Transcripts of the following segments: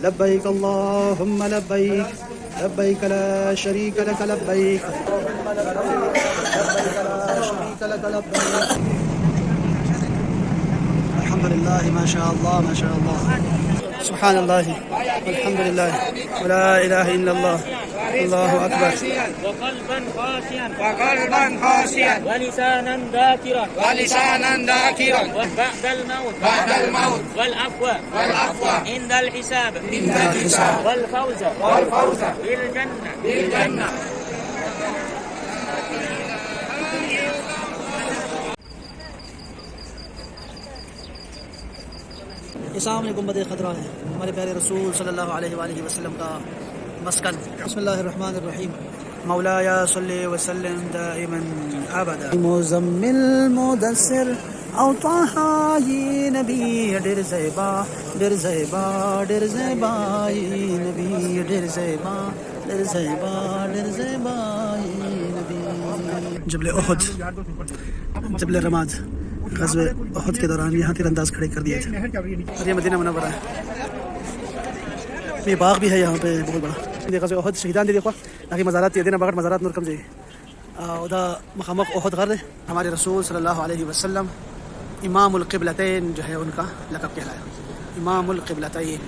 لبيك اللهم لبيك لبيك لا شريك لك لبيك لبيك لا شريك لك لبيك. الحمد لله ما شاء الله ما شاء الله. سبحان الله والحمد لله ولا إله إلا الله الله أكبر. وقلبا خاشعا خاشعا ولسانا ذاكرا بعد الموت والعفو عند الحساب والفوز بالجنة. یہ سامنے گنبد خطرہ ہے ہمارے پیارے رسول صلی اللہ علیہ وآلہ وسلم کا مسکن. بسم اللہ الرحمن الرحیم. مولاي صلی وسلم دائما ابدا. مزمل مدثر او طه یہ نبی ڈر زیبا ڈر زیبا ڈر زیبا یہ نبی ڈر زیبا ڈر زیبا ڈر زیبا یہ نبی. جبل احد جبل رماد غزوہ احد کے دوران یہاں تیر انداز کھڑے کر دیے تھے. اور یہ مدینہ منورہ ہے. یہ باغ بھی ہے یہاں پہ بہت بڑا. غزوہ احد شہیدان دی دیکھو باقی مزارات دینا بغیر مزارات نور کم جائے ادا مخامق احد غر. ہمارے رسول صلی اللہ علیہ وسلم امام القبلتین جو ہے ان کا لقب کہلایا. امام القبلتین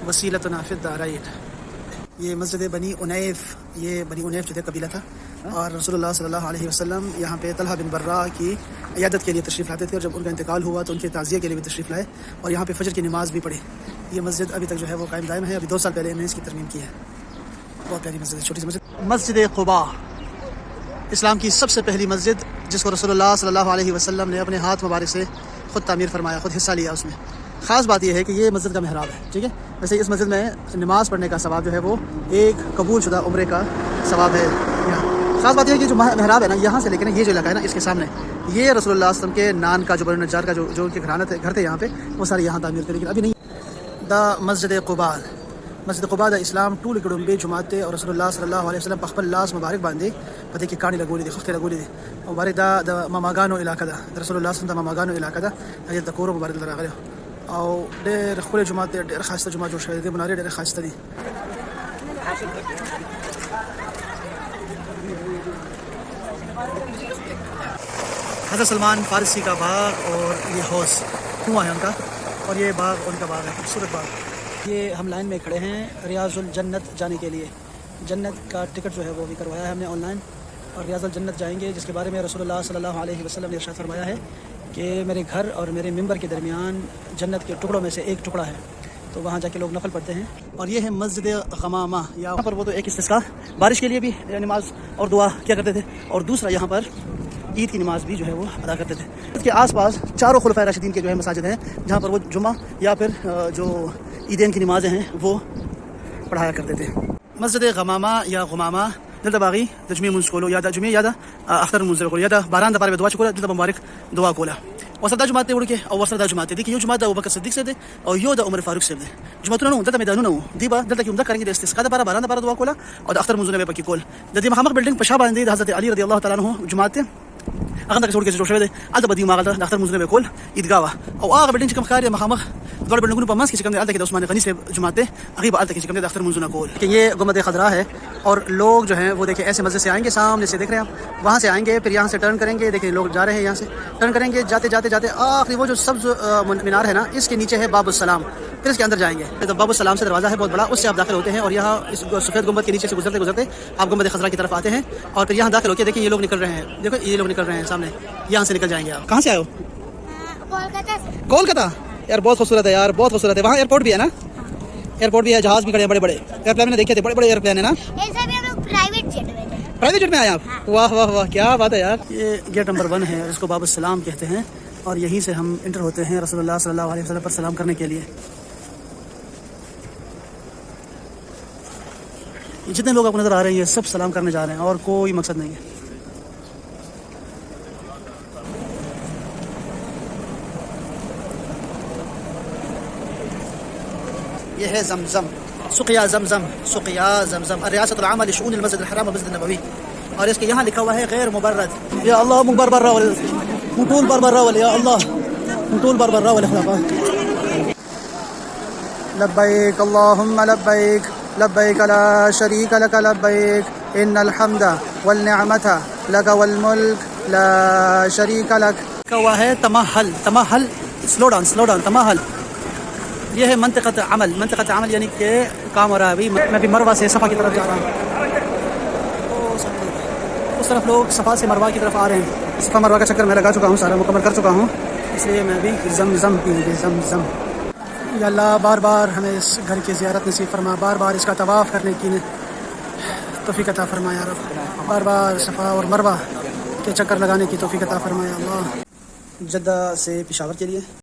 وسیلتنا فی الدارین. یہ مسجد بنی عنیف، یہ بنی عنیف جو تھے قبیلہ تھا، اور رسول اللہ صلی اللہ علیہ وسلم یہاں پہ طلحہ بن برہ کی عیادت کے لیے تشریف لاتے تھے، اور جب ان کا انتقال ہوا تو ان کے تعزیہ کے لیے بھی تشریف لائے اور یہاں پہ فجر کی نماز بھی پڑھی. یہ مسجد ابھی تک جو ہے وہ قائم دائم ہے. ابھی 2 سال پہلے انہوں نے اس کی ترمیم کی ہے. بہت پیاری مسجد ہے، چھوٹی سی مسجد. مسجد قباء اسلام کی سب سے پہلی مسجد جس کو رسول اللہ صلی اللہ علیہ وسلم نے اپنے ہاتھ مبارک سے خود تعمیر فرمایا، خود حصہ لیا اس میں. خاص بات یہ ہے کہ یہ مسجد کا محراب ہے. ٹھیک ہے، ویسے اس مسجد میں نماز پڑھنے کا ثواب جو ہے وہ ایک قبول شدہ عمرے کا ثواب ہے. خاص بات یہ ہے کہ جو محراب ہے نا یہاں سے لیکن یہ جو علاقہ ہے نا اس کے سامنے یہ رسول اللہ صلی اللہ علیہ وسلم کے نان کا جو بنو نجار کا جو ان کے گھر تھے یہاں پہ وہ سارے یہاں تعمیر تھے، لیکن ابھی نہیں. دا مسجد قباء مسجد قباء دا اسلام ټول کډومبه جماعت ته، اور رسول الله صلی الله علیه وسلم په خپل لاس مبارک باندې پدې کې کاڼي لګولې دي، خښته لګولې دي. مبارک دا د ماماګانو علاقه ده، د رسول الله صلی الله علیه وسلم د ماماګانو علاقه ده. هغه د کور مبارک راغلی او ډېر خپل جماعت ډېر خاصه جماعت جوړ شوی دی. منارې ډېر خاصه دي. حضرت سلمان فارسی کا باغ اور یہ حوض کنواں ہے ان کا، اور یہ باغ ان کا باغ ہے، خوبصورت باغ. یہ ہم لائن میں کھڑے ہیں ریاض الجنت جانے کے لیے. جنت کا ٹکٹ جو ہے وہ بھی کروایا ہے ہم نے آن لائن، اور ریاض الجنت جائیں گے، جس کے بارے میں رسول اللہ صلی اللہ علیہ وسلم نے ارشاد فرمایا ہے کہ میرے گھر اور میرے ممبر کے درمیان جنت کے ٹکڑوں میں سے ایک ٹکڑا ہے، تو وہاں جا کے لوگ نفل پڑھتے ہیں. اور یہ ہے مسجد غمامہ. یہاں پر وہ تو ایک استسقاء بارش کے لیے بھی نماز اور دعا کیا کرتے تھے، اور دوسرا یہاں پر عید کی نماز بھی جو ہے وہ ادا کرتے تھے. اس کے آس پاس چاروں خلفائے راشدین کے جو ہے مساجد ہیں جہاں پر وہ جمعہ یا پھر جو عیدین کی نمازیں ہیں وہ پڑھایا کرتے تھے. مسجد غمامہ یا غمامہ دلته باغی د جمعې منځ کولو یا د جمعې یا د اختر منځ کولو یا د باران د لپاره دعا کوله، دلته مبارک دعا کوله. وسره د جمعه ته وړکه او وسره د جمعه ته دي کې یو جمعه د ابوبکر صدیق صاحب دی او یو د عمر فاروق صاحب دی. جمعتونه نو دلته میدانونه وو، دی به دلته کې عمده کارنګي د استسقا لپاره باران لپاره دعا کوله او د اختر منځونه به پکې کول. د دې مخامخ بلډینګ په شابه باندې د حضرت علی رضی الله تعالی عنہ جمعه ته هغه د جوړ کې جوړ شوی دی. البته بدی ماغه د اختر منځونه به کول عیدګاه او هغه بلډینګ چې کوم ښکاري مخامخ دوه بلډینګونو په منځ کې چې کوم دی البته کې د عثمان غنی صاحب جمعه ته هغه به البته کې کوم دی د اختر منځونه کول. کہ یہ گنبد خضرا ہے اور لوگ جو ہیں وہ دیکھیں ایسے مسجد سے آئیں گے، سامنے سے دیکھ رہے ہیں آپ، وہاں سے آئیں گے پھر یہاں سے ٹرن کریں گے. دیکھیں لوگ جا رہے ہیں یہاں سے ٹرن کریں گے، جاتے جاتے جاتے آخری وہ جو سبز مینار ہے نا اس کے نیچے ہے باب السلام، پھر اس کے اندر جائیں گے. تو باب السلام سے دروازہ ہے بہت بڑا، اس سے آپ داخل ہوتے ہیں اور یہاں اس سفید گنبد کے نیچے سے گزرتے گزرتے آپ گنبد خضرا کی طرف آتے ہیں اور پھر یہاں داخل ہو کے دیکھیں یہ لوگ نکل رہے ہیں. دیکھو یہ لوگ نکل رہے ہیں سامنے، یہاں سے نکل جائیں گے. آپ کہاں سے آئے ہو؟ کولکاتہ. یار بہت خوبصورت ہے یار، بہت خوبصورت ہے. وہاں ایئرپورٹ بھی ہے نا، ایئرپورٹ بھی ہے، جہاز بھی کھڑے ہیں بڑے بڑے. ایئرپلین میں دیکھے تھے بڑے بڑے ایئرپلین ہے نا. پرائیویٹ جیٹ میں آئے آپ؟ واہ واہ واہ کیا بات ہے یار. یہ گیٹ نمبر 1 ہے، اس کو باب السلام کہتے ہیں، اور یہیں سے ہم انٹر ہوتے ہیں رسول اللہ صلی اللہ علیہ وسلم پر سلام کرنے کے لیے. جتنے لوگ آپ کو نظر آ رہے ہیں یہ سب سلام کرنے جا رہے ہیں اور کوئی مقصد نہیں ہے. یہ ہے زمزم، سقیا زمزم، سقیا زمزم الریاست العامہ لشؤون المسجد الحرام والمسجد النبوی. اور اس کے یہاں لکھا ہوا ہے غیر مبرد. یا اللہ مبرر راول مطول بربر راول، یا اللہ مطول بربر راول. لبیک اللہم لبیک لبیک لا شریک لک لبیک ان الحمد والنعمت لک والملک لا شریک لک. ہوا ہے تمہل. تمہل سلو ڈاؤن تمہل. یہ ہے منطقۃ عمل یعنی کہ کام ہو رہا ہے. ابھی میں بھی مروہ سے صفا کی طرف جا رہا ہوں. اس طرف لوگ صفا سے مروہ کی طرف آ رہے ہیں. صفا مروہ کا چکر میں لگا چکا ہوں, سارا مکمل کر چکا ہوں, اس لیے میں بھی زمزم پیوں گے. زمزم. یا اللہ بار بار ہمیں اس گھر کی زیارت نصیب فرما, بار بار اس کا طواف کرنے کی توفیق عطا فرما یا رب, بار بار صفا اور مروہ کے چکر لگانے کی توفیق عطا فرما یا اللہ. جدہ سے پشاور کے لیے